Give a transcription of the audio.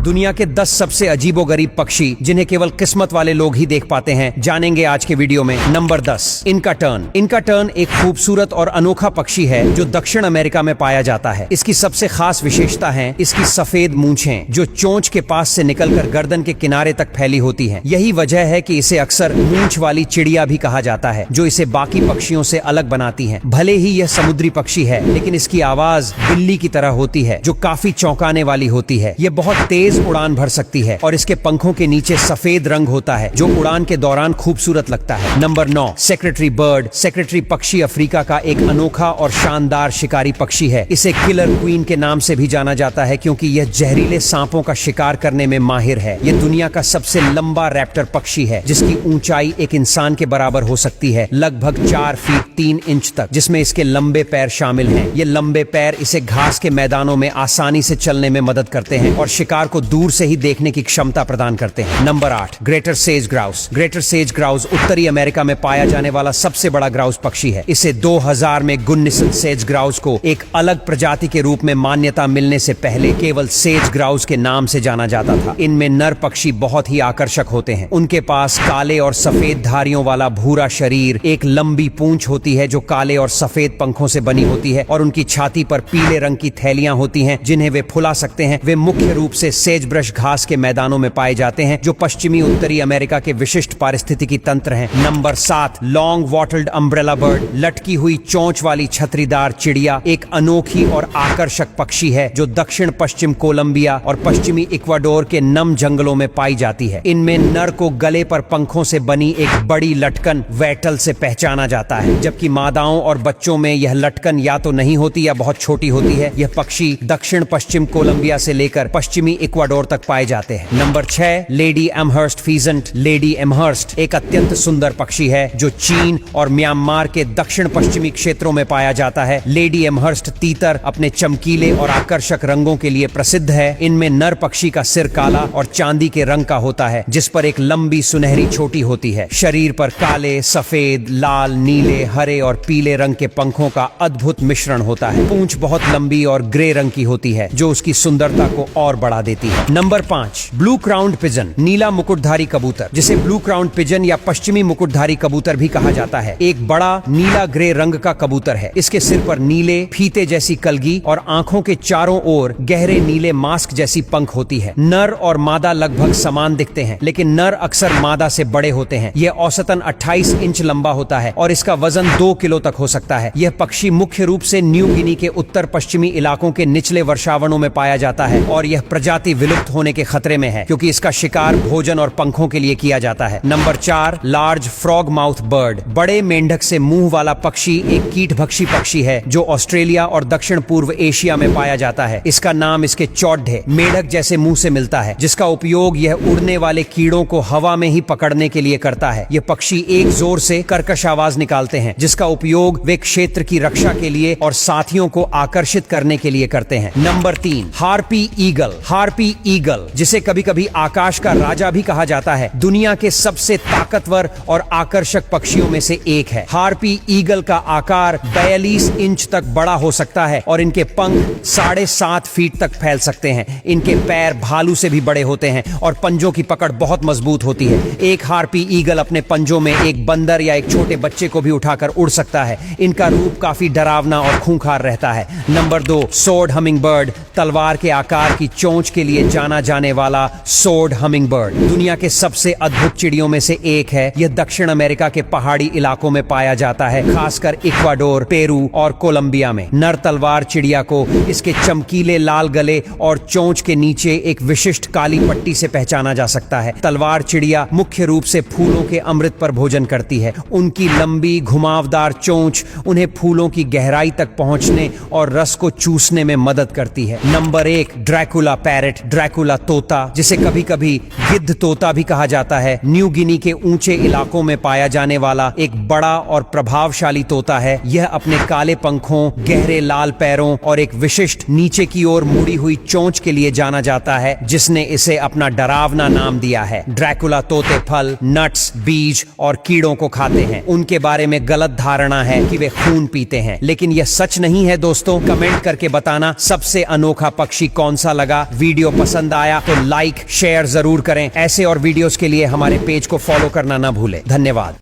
दुनिया के 10 सबसे अजीबोगरीब पक्षी जिन्हें केवल किस्मत वाले लोग ही देख पाते हैं, जानेंगे आज के वीडियो में। नंबर 10, इनका टर्न। इनका टर्न एक खूबसूरत और अनोखा पक्षी है जो दक्षिण अमेरिका में पाया जाता है। इसकी सबसे खास विशेषता है इसकी सफेद मूंछें जो चोंच के पास से निकलकर गर्दन के किनारे तक फैली होती हैं। यही वजह है कि इसे अक्सर मूंछ वाली चिड़िया भी कहा जाता है, जो इसे बाकी पक्षियों से अलग बनाती है। भले ही यह समुद्री पक्षी है, लेकिन इसकी आवाज बिल्ली की तरह होती है जो काफी चौंकाने वाली होती है। यह बहुत तेज उड़ान भर सकती है और इसके पंखों के नीचे सफेद रंग होता है जो उड़ान के दौरान खूबसूरत लगता है। Number 9, secretary bird. सेक्रेटरी पक्षी अफ्रीका का एक अनोखा और शानदार शिकारी पक्षी है। इसे किलर क्वीन के नाम से भी जाना जाता है क्योंकि यह जहरीले सांपों का शिकार करने में माहिर है। यह दुनिया का सबसे लंबा रैप्टर पक्षी है जिसकी ऊंचाई एक इंसान के बराबर हो सकती है, लगभग 4 फीट 3 इंच तक, जिसमें इसके लंबे पैर शामिल हैं। ये लंबे पैर इसे घास के मैदानों में आसानी से चलने में मदद करते हैं और शिकार को दूर से ही देखने की क्षमता प्रदान करते हैं। Number 8, greater says grouse. Greater says grouse उत्तरी अमेरिका में पाया जाने वाला सबसे बड़ा ग्राउस पक्षी है। इसे 2000 में गुन्निसन सेज ग्राउस को एक अलग प्रजाति के रूप में मान्यता मिलने से पहले केवल सेज ग्राउस के नाम से जाना जाता था। इनमें नर पक्षी बहुत ही आकर्षक होते हैं। उनके पास काले और सफेद धारियों वाला भूरा शरीर, एक लंबी पूंछ होती है जो काले और सफेद पंखों से बनी होती है और उनकी छाती पर पीले रंग की थैलियां होती हैं जिन्हें वे फुला सकते हैं। वे मुख्य रूप से सेज ब्रश घास के मैदानों में पाए जाते हैं जो पश्चिमी उत्तरी अमेरिका के विशिष्ट पारिस्थितिकी तंत्र हैं। Number 7, long wattled umbrella bird. लटकी हुई चोंच वाली छतरीदार चिड़िया एक अनोखी और आकर्षक पक्षी है जो दक्षिण पश्चिम कोलंबिया और पश्चिमी इक्वाडोर के नम जंगलों में पाई जाती है। इनमें नर को गले पर पंखों से बनी एक बड़ी लटकन वैटल से पहचाना जाता है, जबकि मादाओं और बच्चों में यह लटकन या तो नहीं होती या बहुत छोटी होती है। यह पक्षी दक्षिण पश्चिम कोलंबिया से लेकर पश्चिमी इक्वाडोर तक पाए जाते हैं। Number 6, lady Amherst peasant. Lady Amherst एक अत्यंत सुंदर पक्षी है जो चीन और म्यांमार के दक्षिण पश्चिमी क्षेत्रों में पाया जाता है। लेडी एमहर्स्ट तीतर अपने चमकीले और आकर्षक रंगों के लिए प्रसिद्ध है। इनमें नर पक्षी का सिर काला और चांदी के रंग का होता है जिस पर एक लंबी सुनहरी चोटी होती है। शरीर पर काले, सफेद, लाल, नीले, हरे और पीले रंग के पंखों का अद्भुत मिश्रण होता है। पूंछ बहुत लंबी और ग्रे रंग की होती है जो उसकी सुंदरता को और बढ़ा देती है। Number 5, blue crowned pigeon. नीला मुकुटधारी कबूतर, जिसे ब्लू क्राउन्ड पिजन या पश्चिमी मुकुटधारी कबूतर भी कहा जाता है, एक बड़ा नीला ग्रे रंग का कबूतर है। इसके सिर पर नीले फीते जैसी कलगी और आंखों के चारों ओर गहरे नीले मास्क जैसी पंख होती है। नर और मादा लगभग समान दिखते हैं, लेकिन नर अक्सर मादा से बड़े होते हैं। यह औसतन 28 इंच लंबा होता है और इसका वजन 2 किलो तक हो सकता है। यह पक्षी मुख्य रूप से न्यू गिनी के उत्तर पश्चिमी इलाकों के निचले वर्षावनों में पाया जाता है और यह प्रजाति विलुप्त होने के खतरे में है क्योंकि इसका शिकार भोजन और पंखों के लिए किया जाता है। Number 4, large frog mouth bird. बड़े मेंढक से मुंह वाला पक्षी एक कीटभक्षी पक्षी है जो ऑस्ट्रेलिया और दक्षिण पूर्व एशिया में पाया जाता है। इसका नाम इसके चौड्ढे मेढक जैसे मुंह से मिलता है, जिसका उपयोग यह उड़ने वाले कीड़ों को हवा में ही पकड़ने के लिए करता है। यह पक्षी एक जोर से कर्कश आवाज निकालते हैं जिसका उपयोग वे क्षेत्र की रक्षा के लिए और साथियों को आकर्षित करने के लिए करते हैं। Number 3, harpy eagle. Harpy eagle, जिसे कभी कभी आकाश का राजा भी कहा जाता है, दुनिया के सबसे ताकतवर और आकर्षक पक्षियों में से एक है। हार्पी ईगल का आकार 42 इंच तक बड़ा हो सकता है और इनके पंख 7.5 फीट तक फैल सकते हैं। इनके पैर भालू से भी बड़े होते हैं और पंजों की पकड़ बहुत मजबूत होती है। एक हार्पी ईगल अपने पंजों में एक बंदर या एक छोटे बच्चे को भी उठाकर उड़ सकता है। इनका रूप काफी डरावना और खूंखार रहता है। Number 2, sword humming bird. तलवार के आकार की चोंच के लिए जाना जाने वाला सोर्ड हमिंग बर्ड दुनिया के सबसे अद्भुत चिड़ियों में से एक है। यह दक्षिण अमेरिका के पहाड़ी इलाकों में पाया जाता है, खासकर इक्वाडोर, पेरू और कोलंबिया में। नर तलवार चिड़िया को इसके चमकीले लाल गले और चोंच के नीचे एक विशिष्ट काली पट्टी से पहचाना जा सकता है। तलवार चिड़िया मुख्य रूप से फूलों के अमृत पर भोजन करती है। उनकी लंबी घुमावदार चोंच उन्हें फूलों की गहराई तक पहुंचने और रस को चूसने में मदद करती है। Number 1, Dracula parrot. ड्रैकुला तोता, जिसे कभी कभी गिद्ध तोता भी कहा जाता है, न्यू गिनी के ऊंचे इलाकों में पाया जाने वाला एक बड़ा और प्रभावशाली तोता है। यह अपने काले पंखों, गहरे लाल पैरों और एक विशिष्ट नीचे की ओर मुड़ी हुई चोंच के लिए जाना जाता है, जिसने इसे अपना डरावना नाम दिया है। ड्रैकुला तोते फल, नट्स, बीज और कीड़ों को खाते हैं। उनके बारे में गलत धारणा है कि वे खून पीते हैं, लेकिन यह सच नहीं है दोस्तों। कमेंट करके बताना सबसे अनोखा पक्षी कौन सा लगा। वीडियो पसंद आया तो लाइक शेयर जरूर करें। ऐसे और वीडियोस के लिए हमारे पेज को फॉलो करना ना भूलें। धन्यवाद।